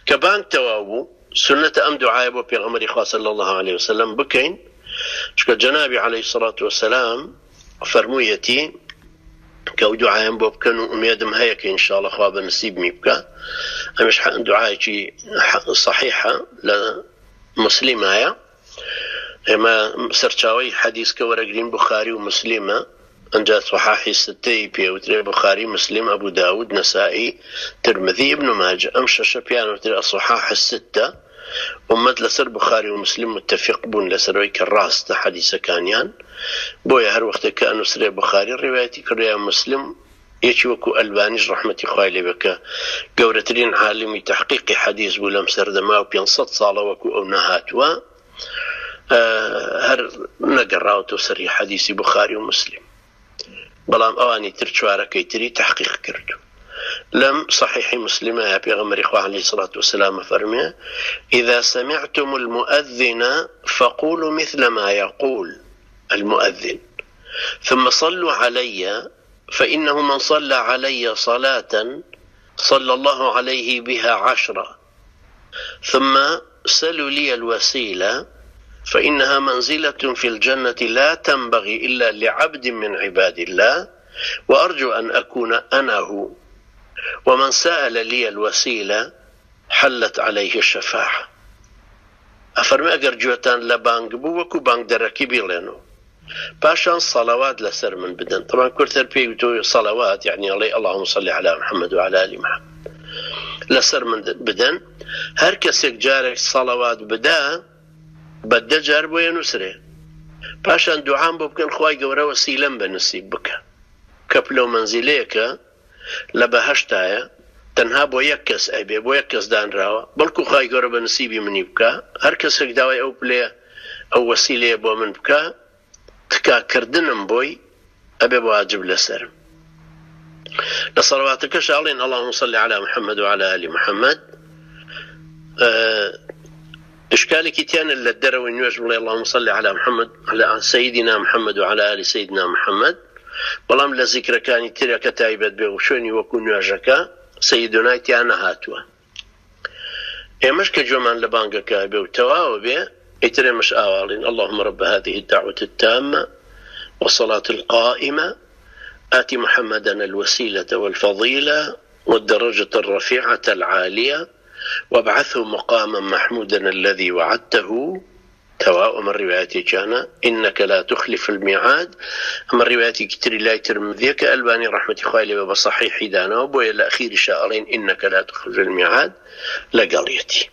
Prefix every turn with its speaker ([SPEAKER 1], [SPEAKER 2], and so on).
[SPEAKER 1] كبانك توابو سنة أم دعاء بو بيغمري خاص صلى الله عليه وسلم بكين شكا جنابي عليه الصلاة والسلام فرمويتي كو دعاء بو بكن أميدم هيك إن شاء الله خواب نسيب ميبكا مش دعاء صحيحة لمسلمة اما سرچاوي حديث كورقرين بخاري ومسلمة انجا صحاحي ستي بيوتري بخاري مسلم ابو داود نسائي ترمذي ابن ماجه امشى شبيان وتري الصحاح الستة ومد لسر بخاري ومسلم متفق بون لسر كراس حديث كانيان بويا هر وقت كانوا سري بخاري روايتي كريا مسلم يشوكو البانيش رحمة خوالي بك قورترين عالمي تحقيق حديث بولم سردما وبينصد صالة وكو او نهاتوا هر نقراوتو سري حديث بخاري ومسلم بلام اواني ترچوارا كيتري تحقيق كردو لم صحيح مسلم يا بيغمر إخوة عليه الصلاة والسلام فرمي إذا سمعتم المؤذن فقولوا مثل ما يقول المؤذن ثم صلوا علي فإنه من صلى علي صلاة صلى الله عليه بها 10 ثم سلوا لي الوسيلة فإنها منزلة في الجنة لا تنبغي إلا لعبد من عباد الله وأرجو أن أكون أنا هو ومن سأل لي الوسيلة حلت عليه الشفاعة أفرمي أقر جوتان لبانق بوكو بانق دركي بيلينو باشان صلوات لسر من بدن طبعا كرتر بيوتو صلوات يعني اللهم صل على محمد وعلى آل محمد لسر من بدن هر كسيك جارك صلوات بدا بدل جار بو ينسره باشان دعام بو بكن خواهي قورا وسيلم بنسيب بك كبلو منزليك لبهشتايا تنها بو يكس ايبي بو يكس دان راوا بلكو خواهي قورا بنسيبي مني بكا هر كسك داوي او بلي او وسيلة بو من بكا تكا كردنم بوي ابي بواجب لسرم لصلواتك شالين اللهم صل على محمد وعلى آل محمد إشكالي كتيان اللي الدروي نيوش بالله اللهم صل على محمد على سيدنا محمد وعلى آل سيدنا محمد بلام لذكر كان ترى كتايبت بغشوني وكون نيوشكا سيدنا تيانا هاتوا مش كجومان لبانقا كايبه وتواو بيه اتري مش آوالين اللهم رب هذه الدعوة التامة والصلاة القائمة آتي محمدا الوسيلة والفضيلة والدرجة الرفيعة العالية وابعثه مقاما محمودا الذي وعدته تواء من روايتي كان إنك لا تخلف الميعاد أما روايتي كتري لا ترمذيك ألباني رحمة خالي وبصحيح دانا وبويا الأخير شاءرين إنك لا تخلف الميعاد لقاليتي